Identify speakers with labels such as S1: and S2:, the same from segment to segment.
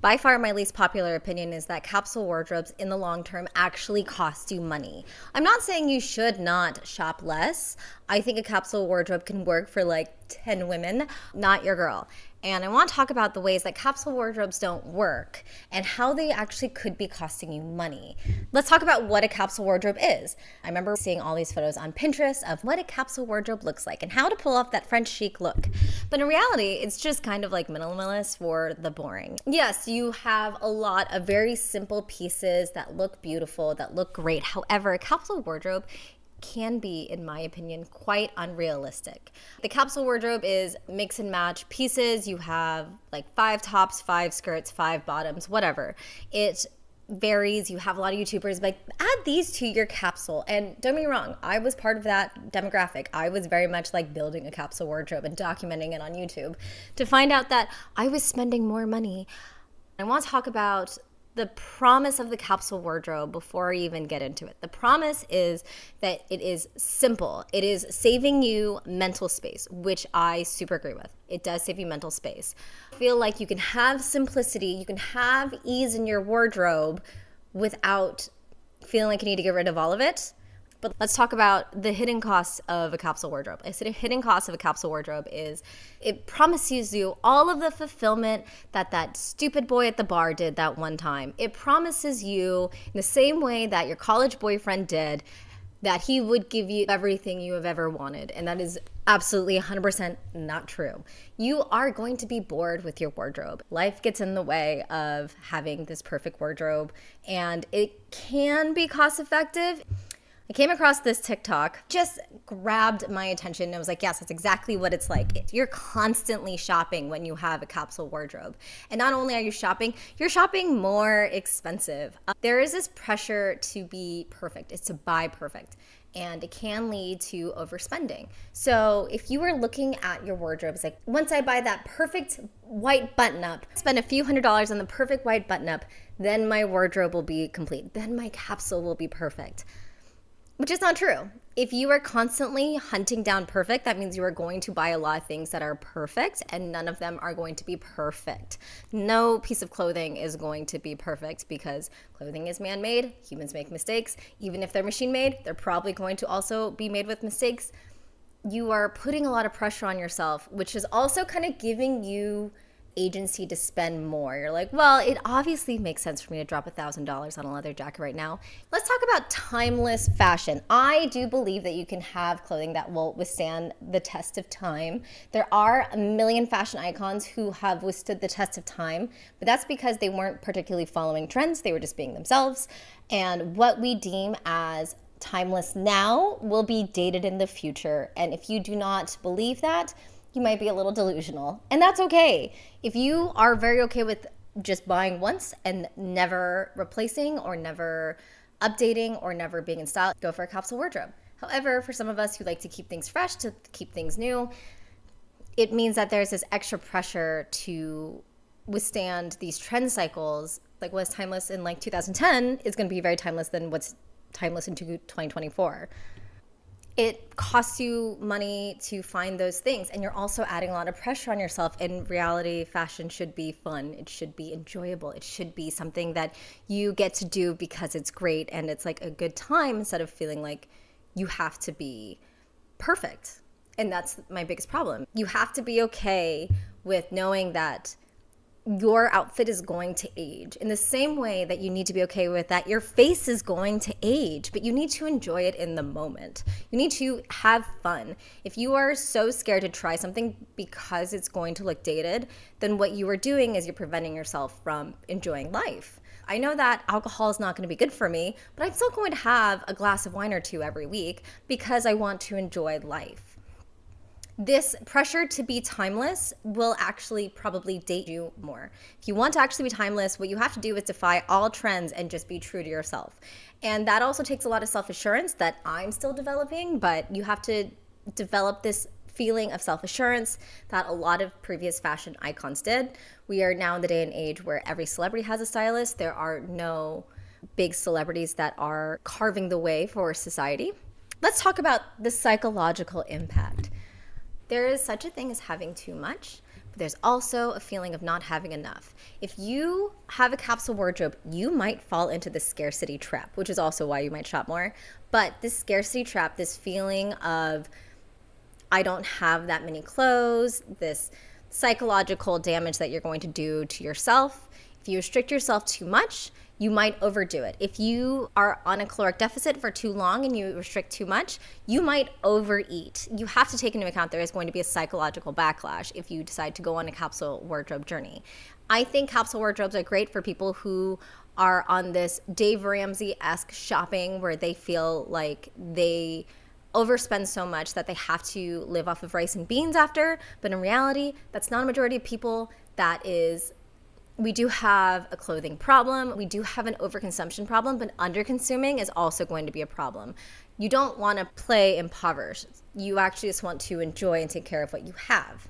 S1: By far, my least popular opinion is that capsule wardrobes in the long term actually cost you money. I'm not saying you should not shop less. I think a capsule wardrobe can work for like 10 women, not your girl. And I want to talk about the ways that capsule wardrobes don't work and how they actually could be costing you money. Let's talk about what a capsule wardrobe is. I remember seeing all these photos on Pinterest of what a capsule wardrobe looks like and how to pull off that French chic look. But in reality, it's just kind of like minimalist for the boring. Yes, you have a lot of very simple pieces that look beautiful, that look great. However, a capsule wardrobe can be, in my opinion, quite unrealistic. The capsule wardrobe is mix and match pieces. You have like 5 tops, 5 skirts, 5 bottoms, whatever. It varies. You have a lot of YouTubers like, add these to your capsule. And don't get me wrong, I was part of that demographic. I was very much like building a capsule wardrobe and documenting it on YouTube to find out that I was spending more money. I want to talk about the promise of the capsule wardrobe before I even get into it. The promise is that it is simple. It is saving you mental space, which I super agree with. It does save you mental space. I feel like you can have simplicity, you can have ease in your wardrobe without feeling like you need to get rid of all of it. But let's talk about the hidden costs of a capsule wardrobe. I said a hidden cost of a capsule wardrobe is it promises you all of the fulfillment that stupid boy at the bar did that one time. It promises you in the same way that your college boyfriend did that he would give you everything you have ever wanted. And that is absolutely 100% not true. You are going to be bored with your wardrobe. Life gets in the way of having this perfect wardrobe, and it can be cost effective. I came across this TikTok, just grabbed my attention. I was like, yes, that's exactly what it's like. You're constantly shopping when you have a capsule wardrobe. And not only are you shopping, you're shopping more expensive. There is this pressure to be perfect. It's to buy perfect. And it can lead to overspending. So if you are looking at your wardrobe, it's like, once I buy that perfect white button up, spend a few $100s on the perfect white button up, then my wardrobe will be complete. Then my capsule will be perfect. Which is not true. If you are constantly hunting down perfect, that means you are going to buy a lot of things that are perfect, and none of them are going to be perfect. No piece of clothing is going to be perfect because clothing is man-made. Humans make mistakes. Even if they're machine-made, they're probably going to also be made with mistakes. You are putting a lot of pressure on yourself, which is also kind of giving you agency to spend more. You're like, well, it obviously makes sense for me to drop $1,000 on a leather jacket right now. Let's talk about timeless fashion. I do believe that you can have clothing that will withstand the test of time. There are a million fashion icons who have withstood the test of time, but that's because they weren't particularly following trends. They were just being themselves. And what we deem as timeless now will be dated in the future. And if you do not believe that, you might be a little delusional, and that's okay. If you are very okay with just buying once and never replacing or never updating or never being in style, go for a capsule wardrobe. However, for some of us who like to keep things fresh, to keep things new, it means that there's this extra pressure to withstand these trend cycles. Like what's timeless in like 2010 is going to be very timeless than what's timeless in 2024. It costs you money to find those things, and you're also adding a lot of pressure on yourself. In reality, fashion should be fun. It should be enjoyable. It should be something that you get to do because it's great and it's like a good time instead of feeling like you have to be perfect. And that's my biggest problem. You have to be okay with knowing that your outfit is going to age in the same way that you need to be okay with that your face is going to age, but you need to enjoy it in the moment. You need to have fun. If you are so scared to try something because it's going to look dated, then what you are doing is you're preventing yourself from enjoying life. I know that alcohol is not going to be good for me, but I'm still going to have a glass of wine or two every week because I want to enjoy life. This pressure to be timeless will actually probably date you more. If you want to actually be timeless, what you have to do is defy all trends and just be true to yourself. And that also takes a lot of self-assurance that I'm still developing, but you have to develop this feeling of self-assurance that a lot of previous fashion icons did. We are now in the day and age where every celebrity has a stylist. There are no big celebrities that are carving the way for society. Let's talk about the psychological impact. There is such a thing as having too much, but There's also a feeling of not having enough. If you have a capsule wardrobe, you might fall into the scarcity trap, which is also why you might shop more. But this scarcity trap, this feeling of I don't have that many clothes, this psychological damage that you're going to do to yourself. If you restrict yourself too much, you might overdo it. If you are on a caloric deficit for too long and you restrict too much, you might overeat. You have to take into account there is going to be a psychological backlash if you decide to go on a capsule wardrobe journey. I think capsule wardrobes are great for people who are on this Dave Ramsey-esque shopping where they feel like they overspend so much that they have to live off of rice and beans after. But in reality, that's not a majority of people. We do have a clothing problem. We do have an overconsumption problem, but underconsuming is also going to be a problem. You don't want to play impoverished. You actually just want to enjoy and take care of what you have.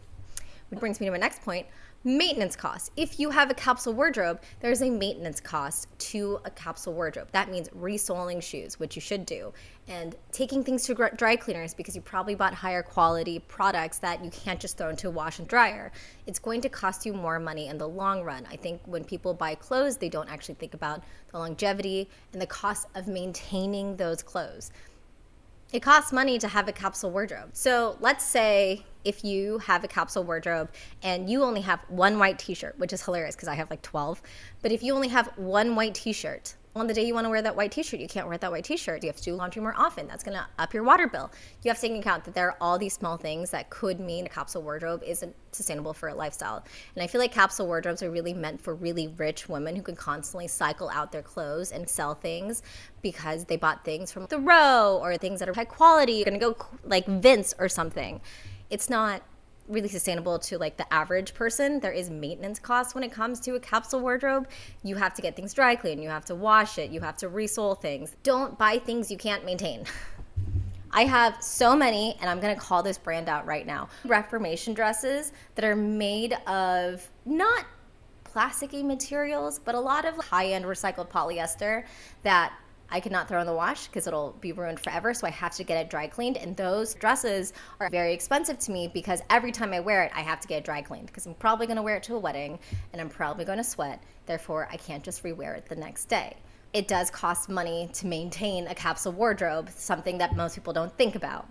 S1: Which brings me to my next point, maintenance costs. If you have a capsule wardrobe, there's a maintenance cost to a capsule wardrobe. That means resoling shoes, which you should do, and taking things to dry cleaners because you probably bought higher quality products that you can't just throw into a wash and dryer. It's going to cost you more money in the long run. I think when people buy clothes, they don't actually think about the longevity and the cost of maintaining those clothes. It costs money to have a capsule wardrobe. So let's say if you have a capsule wardrobe and you only have one white t-shirt, which is hilarious because I have like 12, but if you only have one white t-shirt, on the day you want to wear that white t-shirt, you can't wear that white t-shirt. You have to do laundry more often. That's going to up your water bill. You have to take into account that there are all these small things that could mean a capsule wardrobe isn't sustainable for a lifestyle. And I feel like capsule wardrobes are really meant for really rich women who can constantly cycle out their clothes and sell things because they bought things from the row or things that are high quality. You're going to go like Vince or something. It's not really sustainable to like the average person. There is maintenance costs when it comes to a capsule wardrobe. You have to get things dry clean, you have to wash it, you have to resole things. Don't buy things you can't maintain. I have so many, and I'm gonna call this brand out right now, Reformation dresses that are made of not plasticky materials, but a lot of high-end recycled polyester that I cannot throw in the wash because it'll be ruined forever, so I have to get it dry cleaned. And those dresses are very expensive to me because every time I wear it, I have to get it dry cleaned because I'm probably going to wear it to a wedding and I'm probably going to sweat. Therefore, I can't just rewear it the next day. It does cost money to maintain a capsule wardrobe, something that most people don't think about.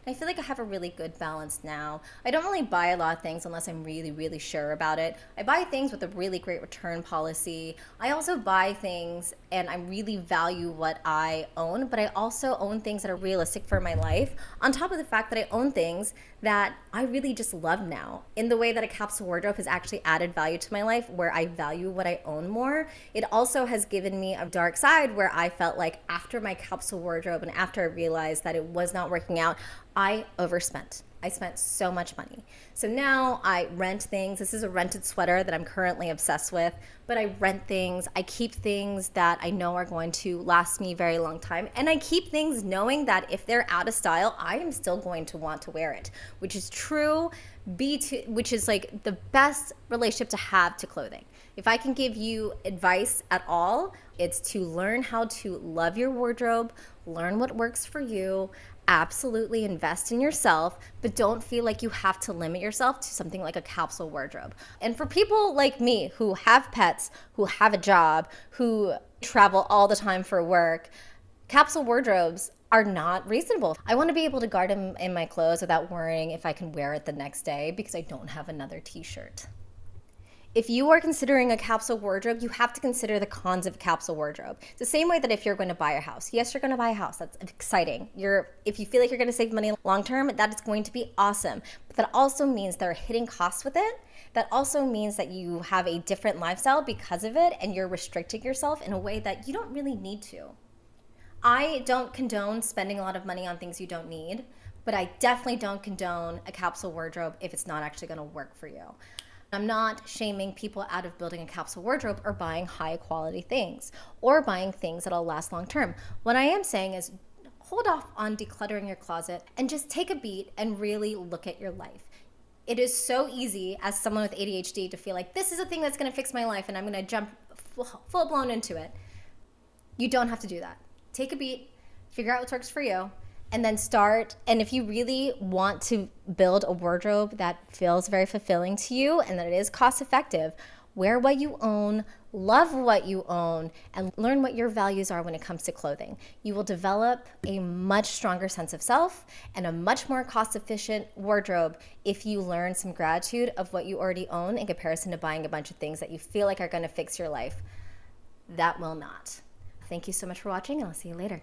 S1: I feel like I have a really good balance now. I don't really buy a lot of things unless I'm really, really sure about it. I buy things with a really great return policy. I also buy things and I really value what I own, but I also own things that are realistic for my life, on top of the fact that I own things that I really just love now. In the way that a capsule wardrobe has actually added value to my life, where I value what I own more, it also has given me a dark side where I felt like after my capsule wardrobe and after I realized that it was not working out, I overspent. I spent so much money. So now I rent things. This is a rented sweater that I'm currently obsessed with, but I rent things. I keep things that I know are going to last me a very long time. And I keep things knowing that if they're out of style, I am still going to want to wear it, which is true, which is like the best relationship to have to clothing. If I can give you advice at all, it's to learn how to love your wardrobe, learn what works for you, absolutely invest in yourself, but don't feel like you have to limit yourself to something like a capsule wardrobe. And for people like me who have pets, who have a job, who travel all the time for work, capsule wardrobes are not reasonable. I want to be able to guard them in my clothes without worrying if I can wear it the next day because I don't have another t-shirt. If you are considering a capsule wardrobe, you have to consider the cons of a capsule wardrobe. It's the same way that if you're going to buy a house. Yes, you're going to buy a house. That's exciting. If you feel like you're going to save money long term, that is going to be awesome. But that also means there are hidden costs with it. That also means that you have a different lifestyle because of it, and you're restricting yourself in a way that you don't really need to. I don't condone spending a lot of money on things you don't need, but I definitely don't condone a capsule wardrobe if it's not actually going to work for you. I'm not shaming people out of building a capsule wardrobe or buying high quality things or buying things that'll last long term. What I am saying is hold off on decluttering your closet and just take a beat and really look at your life. It is so easy as someone with ADHD to feel like this is a thing that's going to fix my life and I'm going to jump full blown into it. You don't have to do that. Take a beat, figure out what works for you, And then start, and if you really want to build a wardrobe that feels very fulfilling to you and that it is cost effective, wear what you own, love what you own, and learn what your values are when it comes to clothing. You will develop a much stronger sense of self and a much more cost efficient wardrobe if you learn some gratitude of what you already own in comparison to buying a bunch of things that you feel like are going to fix your life. That will not. Thank you so much for watching, and I'll see you later.